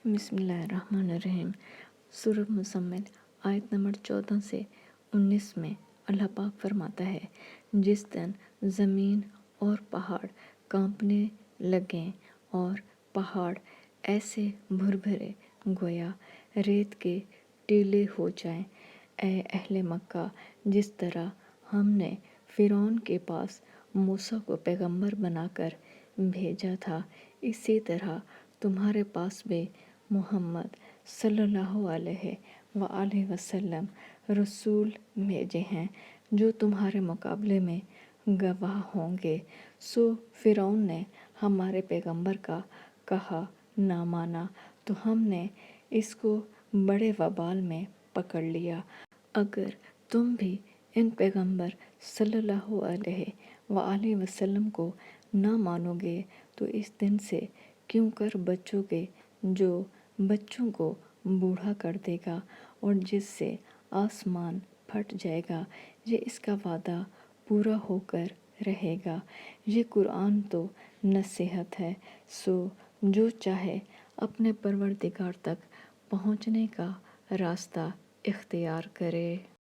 بسم اللہ الرحمن الرحیم۔ سورہ مزمل آیت نمبر 14 سے 19 میں اللہ پاک فرماتا ہے، جس دن زمین اور پہاڑ کانپنے لگیں اور پہاڑ ایسے بھربھرے گویا ریت کے ٹیلے ہو جائیں، اے اہل مکہ، جس طرح ہم نے فرعون کے پاس موسیٰ کو پیغمبر بنا کر بھیجا تھا، اسی طرح تمہارے پاس بھی محمد صلی اللہ علیہ وآلہ وسلم رسول بھیجے ہیں جو تمہارے مقابلے میں گواہ ہوں گے۔ سو فرعون نے ہمارے پیغمبر کا کہا نہ مانا تو ہم نے اس کو بڑے وبال میں پکڑ لیا۔ اگر تم بھی ان پیغمبر صلی اللہ علیہ وآلہ وسلم کو نہ مانو گے تو اس دن سے کیوں کر بچو گے جو بچوں کو بوڑھا کر دے گا اور جس سے آسمان پھٹ جائے گا، یہ اس کا وعدہ پورا ہو کر رہے گا۔ یہ قرآن تو نصیحت ہے، سو جو چاہے اپنے پروردگار تک پہنچنے کا راستہ اختیار کرے۔